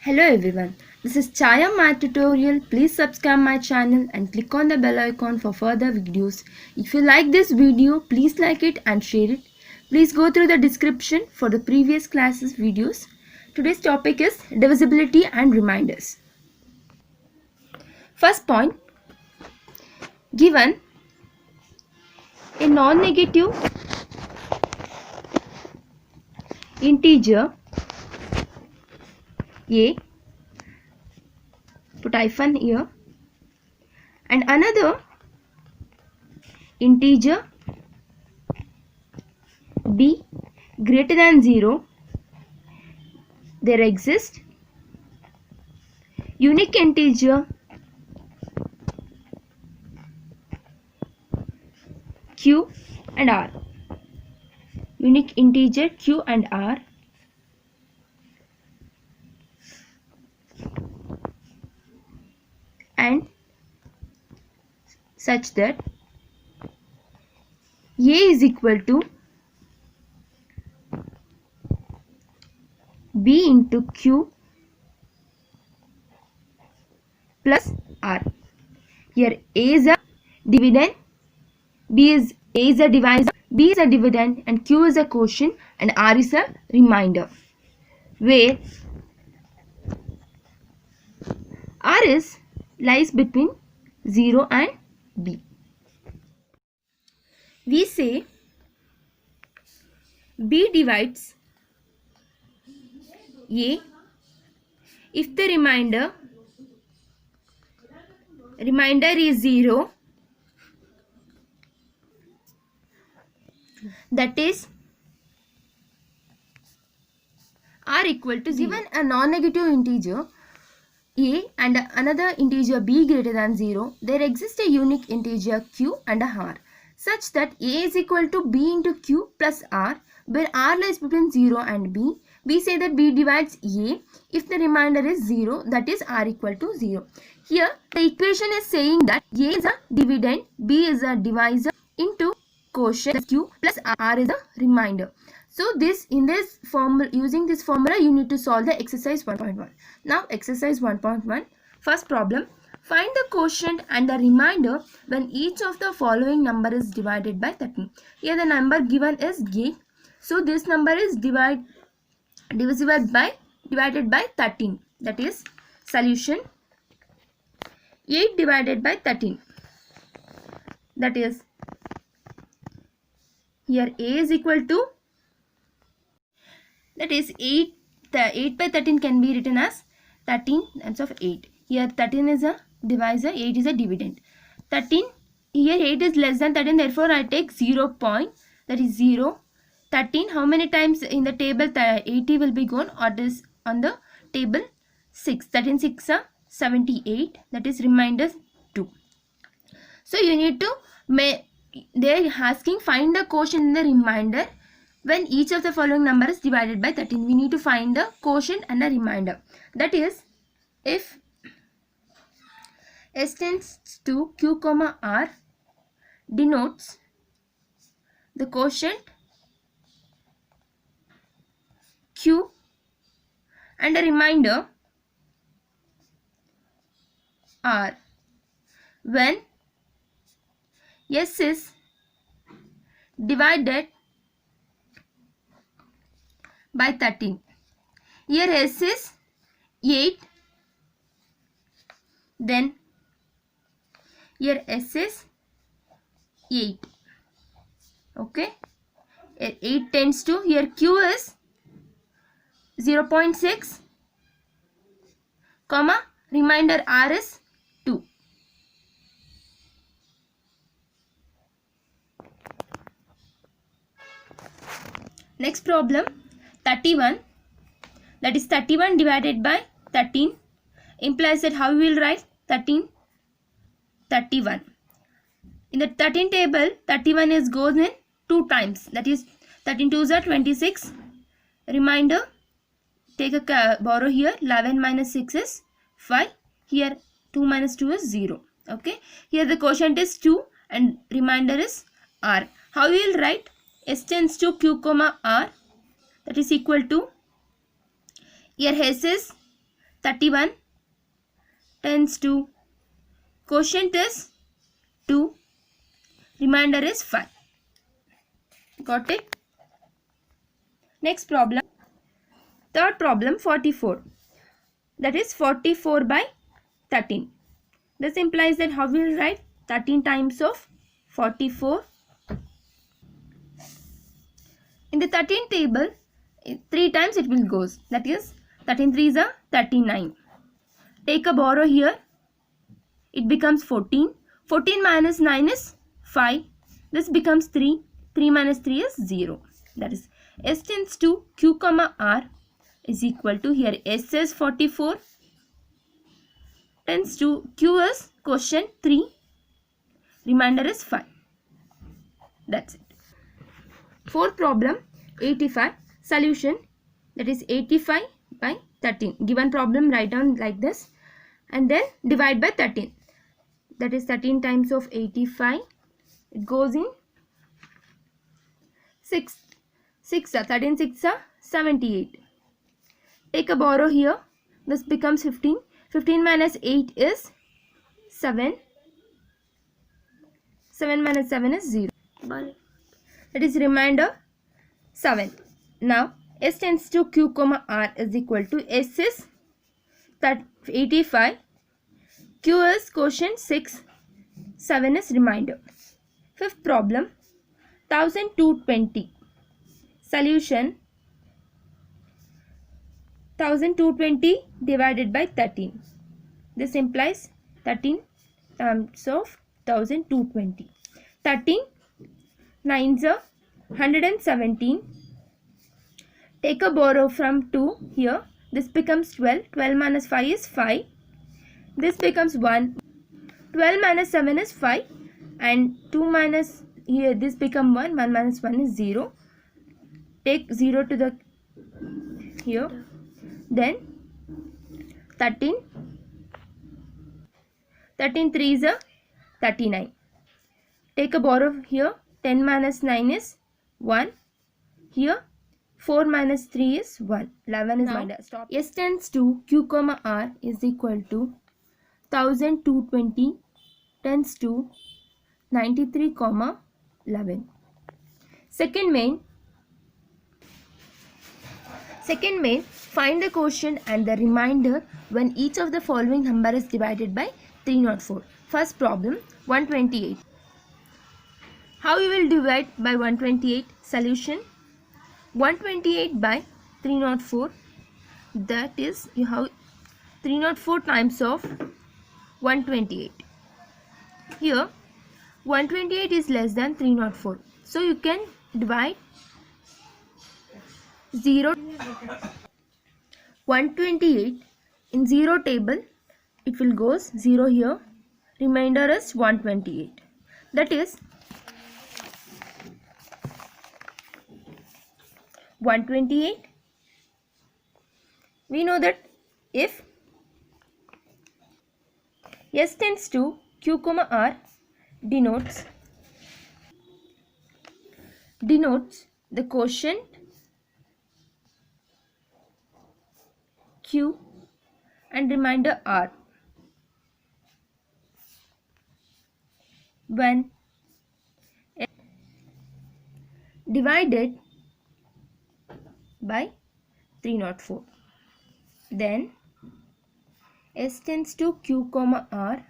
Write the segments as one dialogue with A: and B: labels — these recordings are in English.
A: Hello everyone, this is Chaya Math Tutorial. Please subscribe my channel and click on the bell icon for further videos. If you like this video, please like it and share it. Please go through the description for the previous classes videos. Today's topic is divisibility and reminders. First point, given a non-negative integer a, put hyphen here, and another integer b greater than 0, there exists unique integer q and r. Unique integer q and r and such that a is equal to b into q plus r. Here a is a dividend, a is a divisor, b is a dividend, and q is a quotient, and r is a remainder, where r lies between 0 and b. We say b divides a if the remainder is 0, that is r equal to 0. Given a non-negative integer a and another integer b greater than 0, there exists a unique integer q and r such that a is equal to b into q plus r, where r lies between 0 and b. We say that b divides a if the remainder is 0, that is r equal to 0. Here the equation is saying that a is a dividend, b is a divisor, into quotient q plus r is a remainder. So using this formula you need to solve the exercise 1.1. Now exercise 1.1, first problem. Find the quotient and the remainder when each of the following number is divided by 13. Here the number given is 8. So this number is divided by 13. That is solution 8 divided by 13. That is, here a is equal to, that is 8. The 8 by 13 can be written as 13 times of 8. Here 13 is a divisor, 8 is a dividend. 13, here 8 is less than 13, therefore I take 0 point, that is 0. 13, how many times in the table 80 will be gone, or this on the table 6. 13 6 are 78, that is remainder 2. So you need to they are asking find the quotient in the remainder when each of the following number is divided by 13. We need to find the quotient and the remainder. That is, if s tends to q comma r denotes the quotient q and the remainder r when s is divided by 13. Here s is 8, then here s is 8. Okay, 8 tends to, here q is 0.6 comma remainder r is 2. Next problem, 31, that is 31 divided by 13 implies that how we will write 13 31. In the 13 table 31 is goes in 2 times, that is 13 2s are 26, remainder take a borrow here, 11 minus 6 is 5, here 2 minus 2 is 0. Okay, here the quotient is 2 and remainder is r. How we will write? S tends to q comma r, that is equal to, here s is 31 tends to quotient is 2, remainder is 5. Got it? Next problem. Third problem, 44. That is 44 by 13. This implies that how we will write 13 times of 44. In the 13 table, 3 times it will goes. That is 13 3s are 39. Take a borrow here. It becomes 14. 14 minus 9 is 5. This becomes 3. 3 minus 3 is 0. That is S tends to Q comma R is equal to, here S is 44 tends to Q is quotient 3. Remainder is 5. That's it. Fourth problem, 85. Solution, that is 85 by 13. Given problem, write down like this and then divide by 13. That is 13 times of 85. It goes in 6. 6 are 13 6 are 78. Take a borrow here. This becomes 15. 15 minus 8 is 7. 7 minus 7 is 0. That is remainder 7. Now S tends to Q comma R is equal to, S is 85. Q is quotient 6. 7 is remainder. Fifth problem, 1220. Solution, 1220 divided by 13. This implies 13 times of 1220. 13 9s are 117. Take a borrow from 2 here. This becomes 12. 12 minus 5 is 5. This becomes 1. 12 minus 7 is 5. And 2 minus, here this become 1. 1 minus 1 is 0. Take 0 to the here. Then 13. 13 3s are 39. Take a borrow here. 10 minus 9 is 1. Here 4 minus 3 is 1. 11 is minus. Stop. S tends to Q comma R is equal to 1220 tends to 93 comma 11. Second main, find the quotient and the remainder when each of the following number is divided by 304. First problem, 128. How you will divide by 128? Solution, 128 by 304. That is, you have 304 times of 128. Here 128 is less than 304. So you can divide 0. 128 in 0 table, it will goes 0 here. Remainder is 128. That is 128. We know that if S tends to Q comma R denotes the quotient Q and remainder R when divided by 304. Then S tends to Q comma R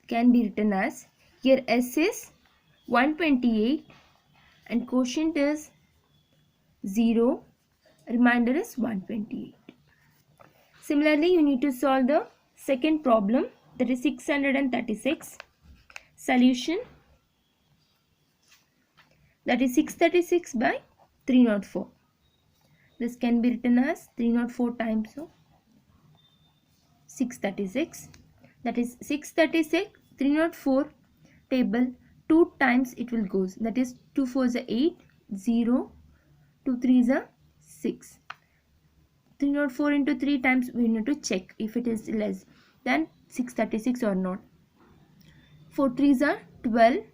A: can be written as, here S is 128 and quotient is 0, remainder is 128. Similarly, you need to solve the second problem, that is 636. Solution, that is 636 by 304. This can be written as 304 times of 636. That is 636, 304 table 2 times it will goes. That is 2 4s are 8, 0, 2 3s are 6. 304 into 3 times we need to check if it is less than 636 or not. 4 3s are 12,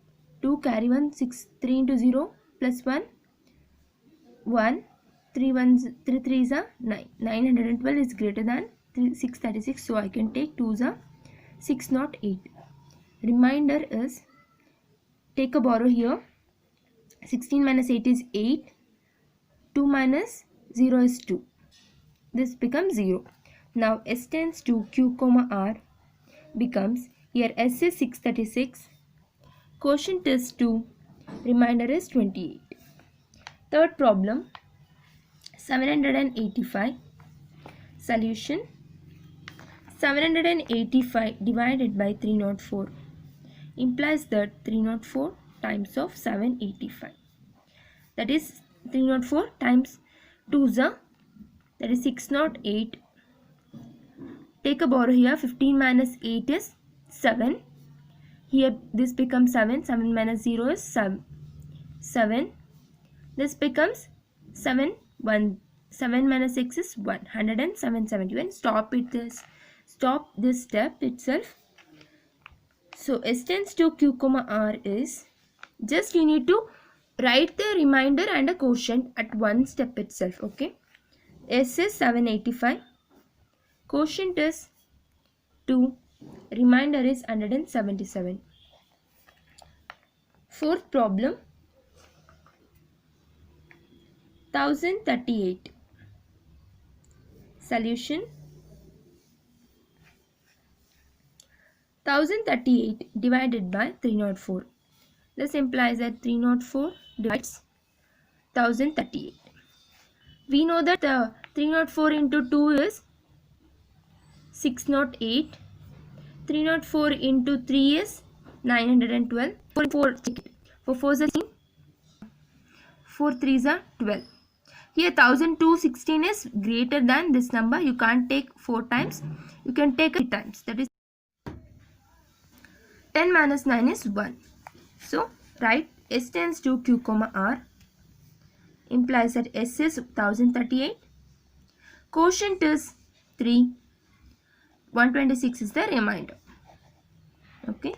A: 2 carry 1, 6, 3 into 0 plus 1, 1, 3 3s are 9. 912 is greater than 636, so I can take 2 is 608. Remainder is, take a borrow here, 16 minus 8 is 8, 2 minus 0 is 2, this becomes 0. Now S tends to Q comma R becomes, here S is 636, quotient is 2, remainder is 28. Third problem, 785. Solution, 785 divided by 304 implies that 304 times of 785, that is 304 times 2 is that is 608. Take a borrow here, 15 minus 8 is 7, here this becomes 7, 7 minus 0 is 7, this becomes 7, 1, 7 minus 6 is 1, 107.71. Stop this step itself. So S tends to Q comma R is, just you need to write the remainder and a quotient at one step itself. Okay, S is 785, quotient is 2, remainder is 177. Fourth problem, 1038. Solution, 1038 divided by 304. This implies that 304 divides 1038. We know that 304 into 2 is 608. 304 into 3 is 912. 4 4 is 16. 4 3s are 12. Here 1216 is greater than this number. You can't take 4 times. You can take 3 times. That is 10 minus 9 is 1. So write S tends to Q comma R implies that S is 1038. Quotient is 3. 126 is the remainder. Okay.